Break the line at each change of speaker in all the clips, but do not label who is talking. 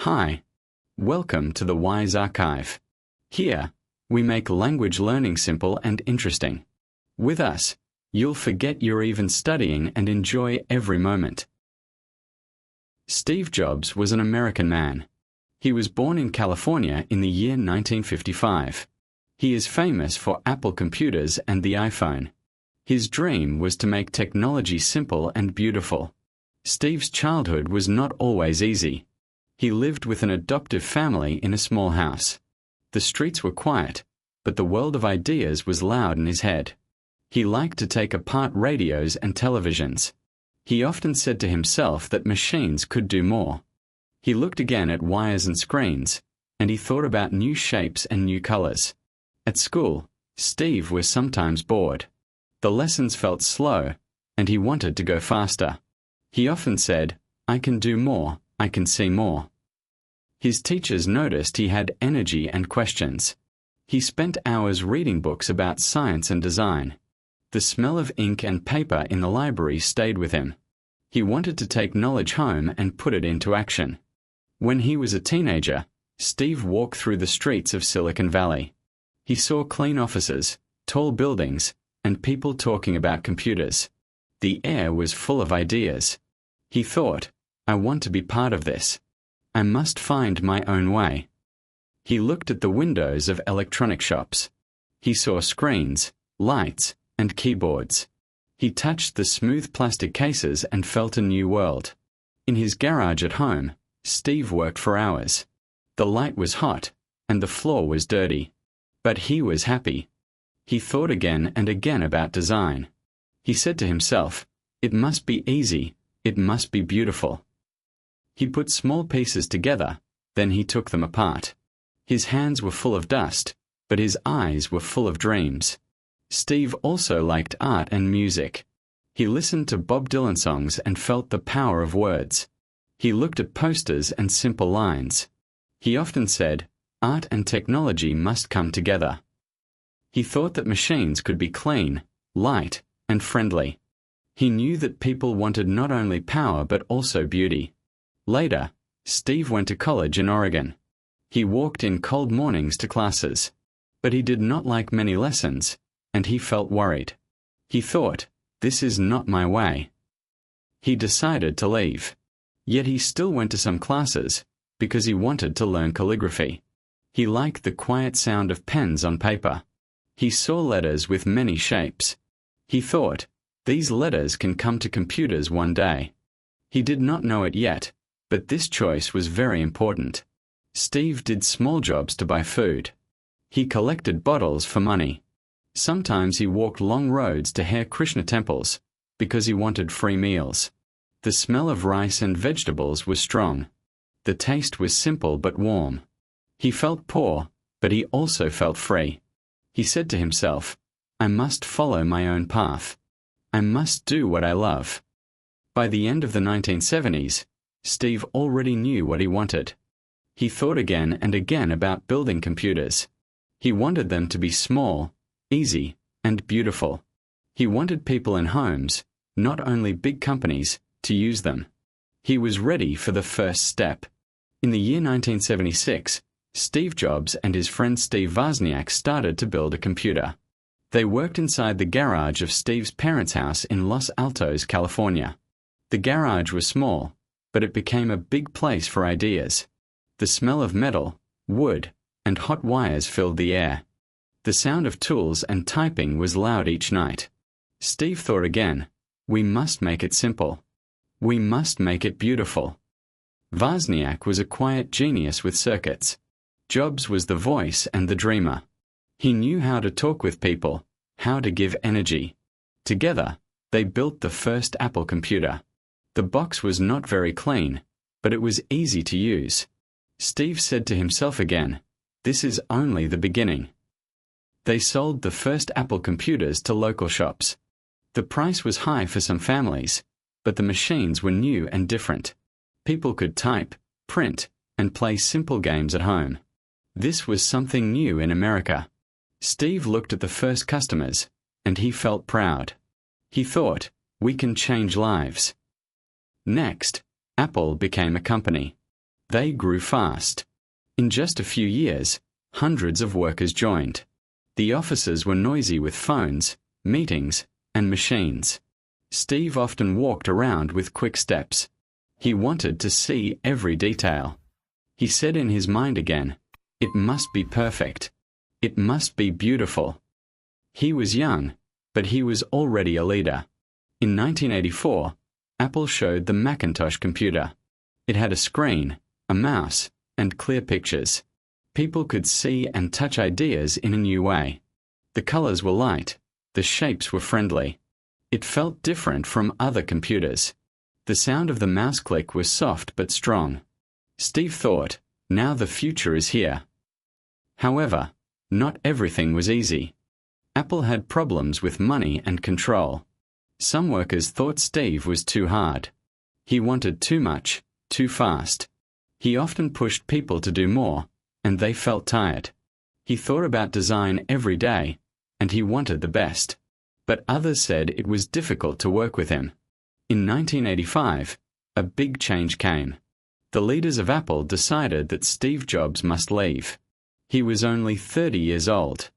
Hi, welcome to the Wise Archive. Here, we make language learning simple and interesting. With us, you'll forget you're even studying and enjoy every moment. Steve Jobs was an American man. He was born in California in the year 1955. He is famous for Apple computers and the iPhone. His dream was to make technology simple and beautiful. Steve's childhood was not always easy. He lived with an adoptive family in a small house. The streets were quiet, but the world of ideas was loud in his head. He liked to take apart radios and televisions. He often said to himself that machines could do more. He looked again at wires and screens, and he thought about new shapes and new colors. At school, Steve was sometimes bored. The lessons felt slow, and he wanted to go faster. He often said, "I can do more, I can see more." His teachers noticed he had energy and questions. He spent hours reading books about science and design. The smell of ink and paper in the library stayed with him. He wanted to take knowledge home and put it into action. When he was a teenager, Steve walked through the streets of Silicon Valley. He saw clean offices, tall buildings, and people talking about computers. The air was full of ideas. He thought, "I want to be part of this. I must find my own way." He looked at the windows of electronic shops. He saw screens, lights, and keyboards. He touched the smooth plastic cases and felt a new world. In his garage at home, Steve worked for hours. The light was hot, and the floor was dirty. But he was happy. He thought again and again about design. He said to himself, "It must be easy, it must be beautiful." He put small pieces together, then he took them apart. His hands were full of dust, but his eyes were full of dreams. Steve also liked art and music. He listened to Bob Dylan songs and felt the power of words. He looked at posters and simple lines. He often said, "Art and technology must come together." He thought that machines could be clean, light, and friendly. He knew that people wanted not only power but also beauty. Later, Steve went to college in Oregon. He walked in cold mornings to classes. But he did not like many lessons, and he felt worried. He thought, "This is not my way." He decided to leave. Yet he still went to some classes, because he wanted to learn calligraphy. He liked the quiet sound of pens on paper. He saw letters with many shapes. He thought, "These letters can come to computers one day." He did not know it yet, but this choice was very important. Steve did small jobs to buy food. He collected bottles for money. Sometimes he walked long roads to Hare Krishna temples, because he wanted free meals. The smell of rice and vegetables was strong. The taste was simple but warm. He felt poor, but he also felt free. He said to himself, "I must follow my own path. I must do what I love." By the end of the 1970s, Steve already knew what he wanted. He thought again and again about building computers. He wanted them to be small, easy, and beautiful. He wanted people in homes, not only big companies, to use them. He was ready for the first step. In the year 1976, Steve Jobs and his friend Steve Wozniak started to build a computer. They worked inside the garage of Steve's parents' house in Los Altos, California. The garage was small, but it became a big place for ideas. The smell of metal, wood, and hot wires filled the air. The sound of tools and typing was loud each night. Steve thought again, "We must make it simple. We must make it beautiful." Wozniak was a quiet genius with circuits. Jobs was the voice and the dreamer. He knew how to talk with people, how to give energy. Together, they built the first Apple computer. The box was not very clean, but it was easy to use. Steve said to himself again, "This is only the beginning." They sold the first Apple computers to local shops. The price was high for some families, but the machines were new and different. People could type, print, and play simple games at home. This was something new in America. Steve looked at the first customers, and he felt proud. He thought, "We can change lives." Next, Apple became a company. They grew fast. In just a few years, hundreds of workers joined. The offices were noisy with phones, meetings, and machines. Steve often walked around with quick steps. He wanted to see every detail. He said in his mind again, "It must be perfect. It must be beautiful." He was young, but he was already a leader. In 1984, Apple showed the Macintosh computer. It had a screen, a mouse, and clear pictures. People could see and touch ideas in a new way. The colors were light, the shapes were friendly. It felt different from other computers. The sound of the mouse click was soft but strong. Steve thought, now the future is here. However, not everything was easy. Apple had problems with money and control. Some workers thought Steve was too hard. He wanted too much, too fast. He often pushed people to do more, and they felt tired. He thought about design every day, and he wanted the best. But others said it was difficult to work with him. In 1985, a big change came. The leaders of Apple decided that Steve Jobs must leave. He was only 30 years old.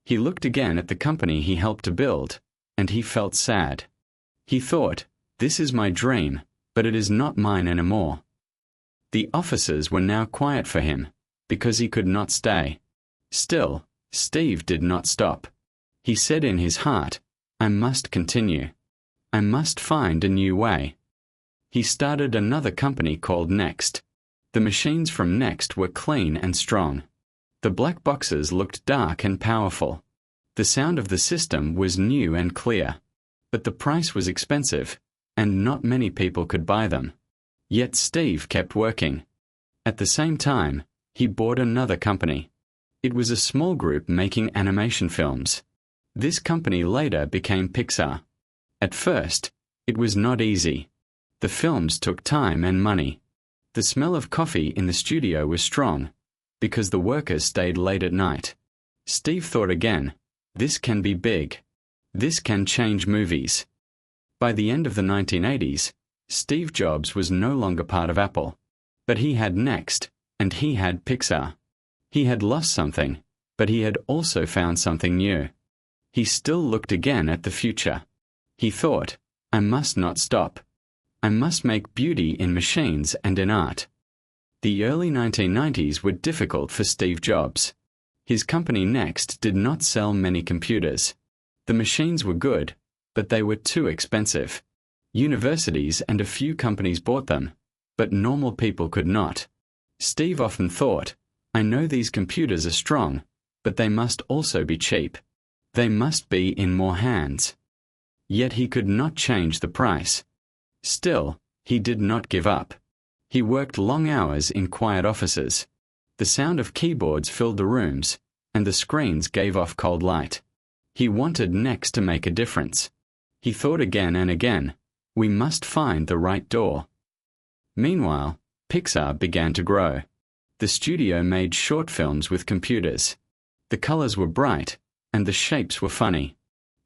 He looked again at the company he helped to build, and he felt sad. He thought, "This is my dream, but it is not mine anymore." The offices were now quiet for him, because he could not stay. Still, Steve did not stop. He said in his heart, "I must continue. I must find a new way." He started another company called Next. The machines from Next were clean and strong. The black boxes looked dark and powerful. The sound of the system was new and clear. But the price was expensive, and not many people could buy them. Yet Steve kept working. At the same time, he bought another company. It was a small group making animation films. This company later became Pixar. At first, it was not easy. The films took time and money. The smell of coffee in the studio was strong, because the workers stayed late at night. Steve thought again, "This can be big. This can change movies." By the end of the 1980s, Steve Jobs was no longer part of Apple. But he had Next, and he had Pixar. He had lost something, but he had also found something new. He still looked again at the future. He thought, "I must not stop. I must make beauty in machines and in art." The early 1990s were difficult for Steve Jobs. His company Next did not sell many computers. The machines were good, but they were too expensive. Universities and a few companies bought them, but normal people could not. Steve often thought, "I know these computers are strong, but they must also be cheap. They must be in more hands." Yet he could not change the price. Still, he did not give up. He worked long hours in quiet offices. The sound of keyboards filled the rooms, and the screens gave off cold light. He wanted Next to make a difference. He thought again and again, "We must find the right door." Meanwhile, Pixar began to grow. The studio made short films with computers. The colors were bright, and the shapes were funny.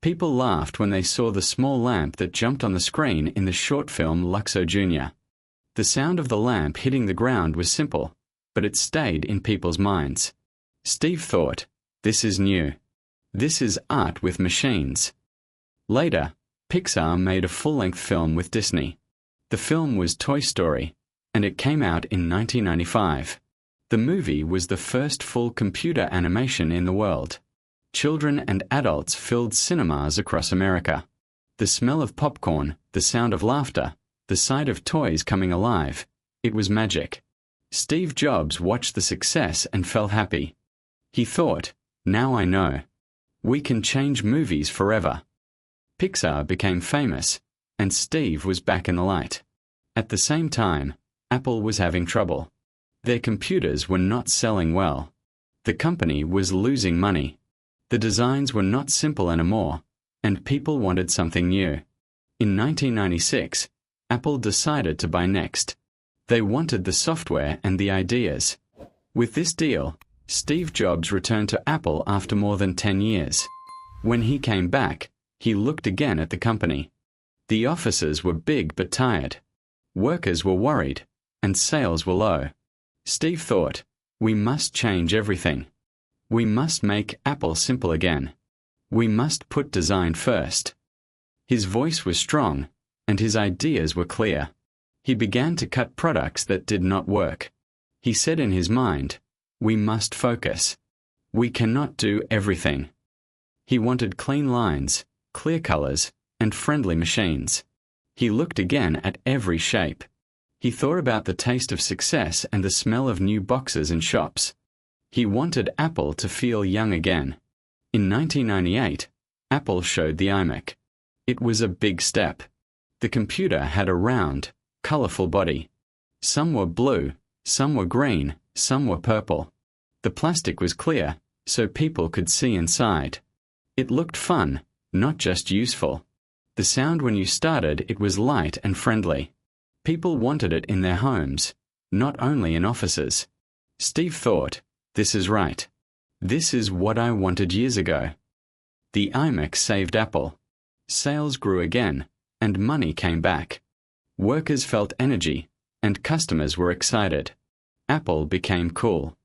People laughed when they saw the small lamp that jumped on the screen in the short film Luxo Jr. The sound of the lamp hitting the ground was simple, but it stayed in people's minds. Steve thought, "This is new. This is art with machines." Later, Pixar made a full-length film with Disney. The film was Toy Story, and it came out in 1995. The movie was the first full computer animation in the world. Children and adults filled cinemas across America. The smell of popcorn, the sound of laughter, the sight of toys coming alive, it was magic. Steve Jobs watched the success and felt happy. He thought, "Now I know. We can change movies forever." Pixar became famous, and Steve was back in the light. At the same time, Apple was having trouble. Their computers were not selling well. The company was losing money. The designs were not simple anymore, and people wanted something new. In 1996, Apple decided to buy Next. They wanted the software and the ideas. With this deal, Steve Jobs returned to Apple after more than 10 years. When he came back, he looked again at the company. The offices were big but tired. Workers were worried, and sales were low. Steve thought, we must change everything. We must make Apple simple again. We must put design first. His voice was strong, and his ideas were clear. He began to cut products that did not work. He said in his mind, we must focus. We cannot do everything. He wanted clean lines, clear colors, and friendly machines. He looked again at every shape. He thought about the taste of success and the smell of new boxes in shops. He wanted Apple to feel young again. In 1998, Apple showed the iMac. It was a big step. The computer had a round, colorful body. Some were blue, some were green, some were purple. The plastic was clear, so people could see inside. It looked fun, not just useful. The sound when you started it was light and friendly. People wanted it in their homes, not only in offices. Steve thought, this is right. This is what I wanted years ago. The iMac saved Apple. Sales grew again, and money came back. Workers felt energy, and customers were excited. Apple became cool.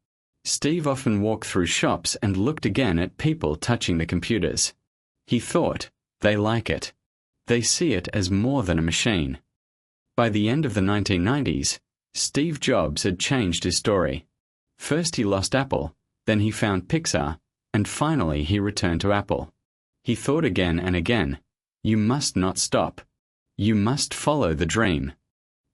Steve often walked through shops and looked again at people touching the computers. He thought, they like it. They see it as more than a machine. By the end of the 1990s, Steve Jobs had changed his story. First he lost Apple, then he found Pixar, and finally he returned to Apple. He thought again and again, you must not stop. You must follow the dream.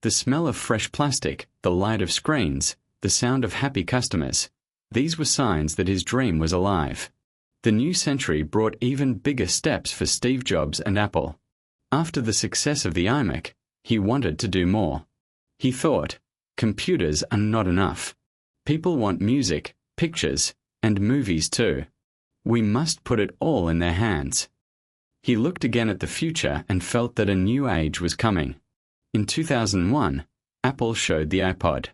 The smell of fresh plastic, the light of screens, the sound of happy customers, these were signs that his dream was alive. The new century brought even bigger steps for Steve Jobs and Apple. After the success of the iMac, he wanted to do more. He thought, computers are not enough. People want music, pictures, and movies too. We must put it all in their hands. He looked again at the future and felt that a new age was coming. In 2001, Apple showed the iPod.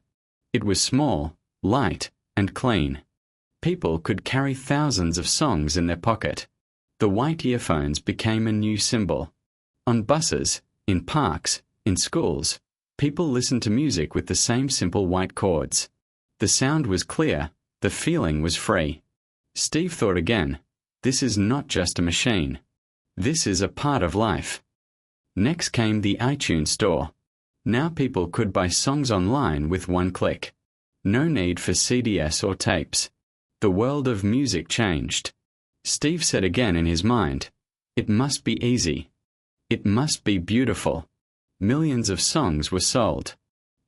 It was small, light, and clean. People could carry thousands of songs in their pocket. The white earphones became a new symbol. On buses, in parks, in schools, people listened to music with the same simple white chords. The sound was clear, the feeling was free. Steve thought again, this is not just a machine. This is a part of life. Next came the iTunes Store. Now people could buy songs online with one click. No need for CDs or tapes. The world of music changed. Steve said again in his mind, it must be easy. It must be beautiful. Millions of songs were sold.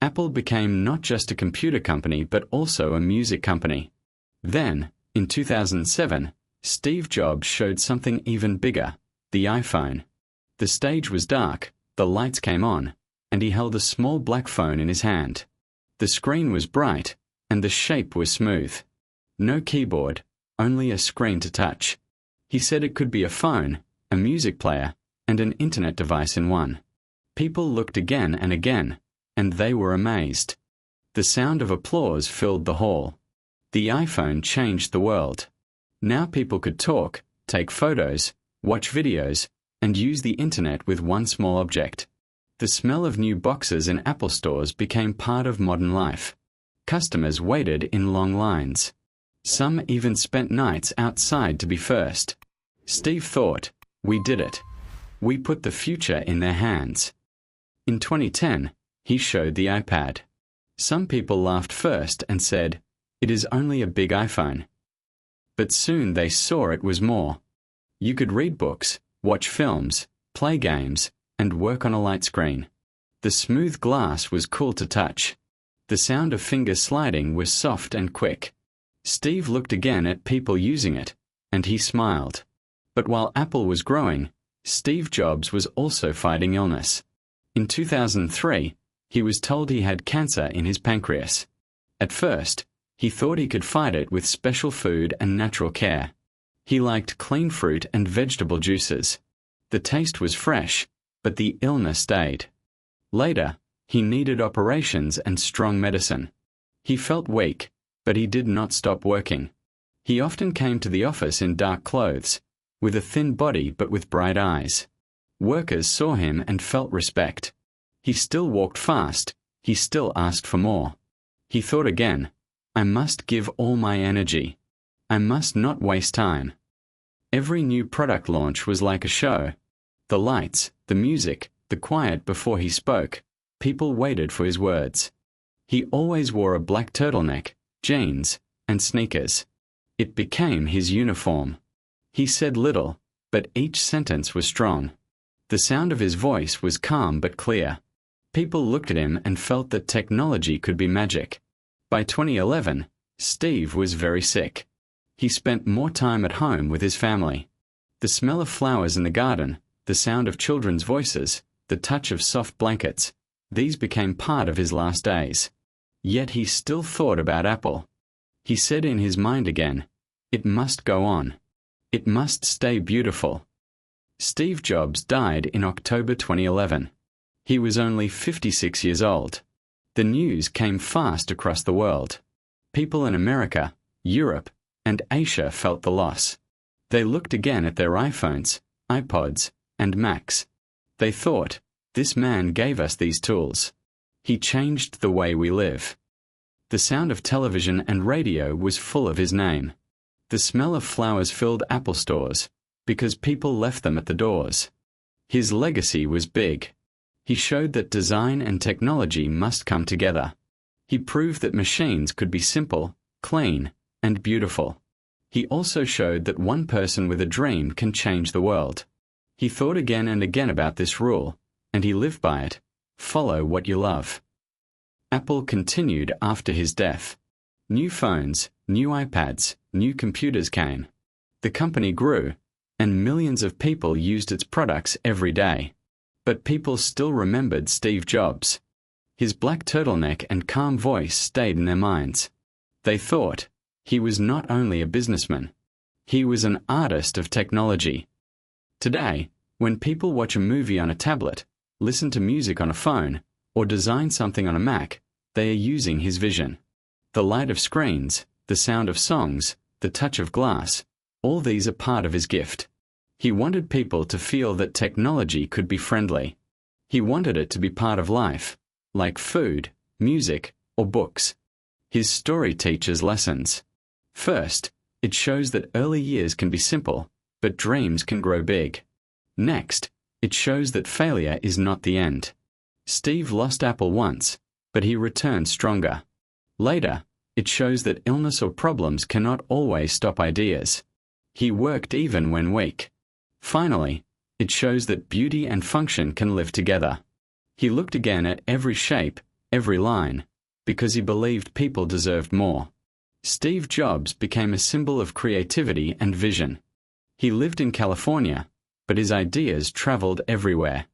Apple became not just a computer company but also a music company. Then, in 2007, Steve Jobs showed something even bigger, the iPhone. The stage was dark, the lights came on, and he held a small black phone in his hand. The screen was bright, and the shape was smooth. No keyboard, only a screen to touch. He said it could be a phone, a music player, and an internet device in one. People looked again and again, and they were amazed. The sound of applause filled the hall. The iPhone changed the world. Now people could talk, take photos, watch videos, and use the internet with one small object. The smell of new boxes in Apple stores became part of modern life. Customers waited in long lines. Some even spent nights outside to be first. Steve thought, we did it. We put the future in their hands. In 2010, he showed the iPad. Some people laughed first and said, it is only a big iPhone. But soon they saw it was more. You could read books, watch films, play games, and work on a light screen. The smooth glass was cool to touch. The sound of fingers sliding was soft and quick. Steve looked again at people using it, and he smiled. But while Apple was growing, Steve Jobs was also fighting illness. In 2003, he was told he had cancer in his pancreas. At first, he thought he could fight it with special food and natural care. He liked clean fruit and vegetable juices. The taste was fresh, but the illness stayed. Later, he needed operations and strong medicine. He felt weak, but he did not stop working. He often came to the office in dark clothes, with a thin body but with bright eyes. Workers saw him and felt respect. He still walked fast. He still asked for more. He thought again, I must give all my energy. I must not waste time. Every new product launch was like a show. The lights, the music, the quiet before he spoke. People waited for his words. He always wore a black turtleneck, jeans, and sneakers. It became his uniform. He said little, but each sentence was strong. The sound of his voice was calm but clear. People looked at him and felt that technology could be magic. By 2011, Steve was very sick. He spent more time at home with his family. The smell of flowers in the garden, the sound of children's voices, the touch of soft blankets, these became part of his last days. Yet he still thought about Apple. He said in his mind again, it must go on. It must stay beautiful. Steve Jobs died in October 2011. He was only 56 years old. The news came fast across the world. People in America, Europe, and Asia felt the loss. They looked again at their iPhones, iPods, and Macs. They thought, this man gave us these tools. He changed the way we live. The sound of television and radio was full of his name. The smell of flowers filled Apple stores, because people left them at the doors. His legacy was big. He showed that design and technology must come together. He proved that machines could be simple, clean, and beautiful. He also showed that one person with a dream can change the world. He thought again and again about this rule, and he lived by it. Follow what you love. Apple continued after his death. New phones, new iPads, new computers came. The company grew, and millions of people used its products every day. But people still remembered Steve Jobs. His black turtleneck and calm voice stayed in their minds. They thought, he was not only a businessman, he was an artist of technology. Today, when people watch a movie on a tablet, listen to music on a phone, or design something on a Mac, they are using his vision. The light of screens, the sound of songs, the touch of glass, all these are part of his gift. He wanted people to feel that technology could be friendly. He wanted it to be part of life, like food, music, or books. His story teaches lessons. First, it shows that early years can be simple, but dreams can grow big. Next, it shows that failure is not the end. Steve lost Apple once, but he returned stronger. Later, it shows that illness or problems cannot always stop ideas. He worked even when weak. Finally, it shows that beauty and function can live together. He looked again at every shape, every line, because he believed people deserved more. Steve Jobs became a symbol of creativity and vision. He lived in California, but his ideas traveled everywhere.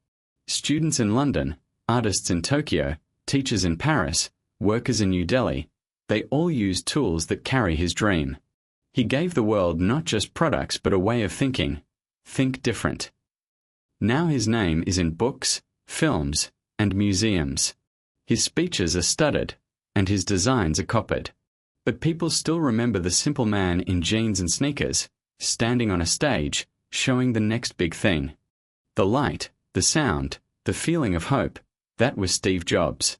Students in London, artists in Tokyo, teachers in Paris, workers in New Delhi, they all used tools that carry his dream. He gave the world not just products but a way of thinking. Think different. Now his name is in books, films, and museums. His speeches are studied, and his designs are copied. But people still remember the simple man in jeans and sneakers, standing on a stage, showing the next big thing. The light, the sound, the feeling of hope, that was Steve Jobs.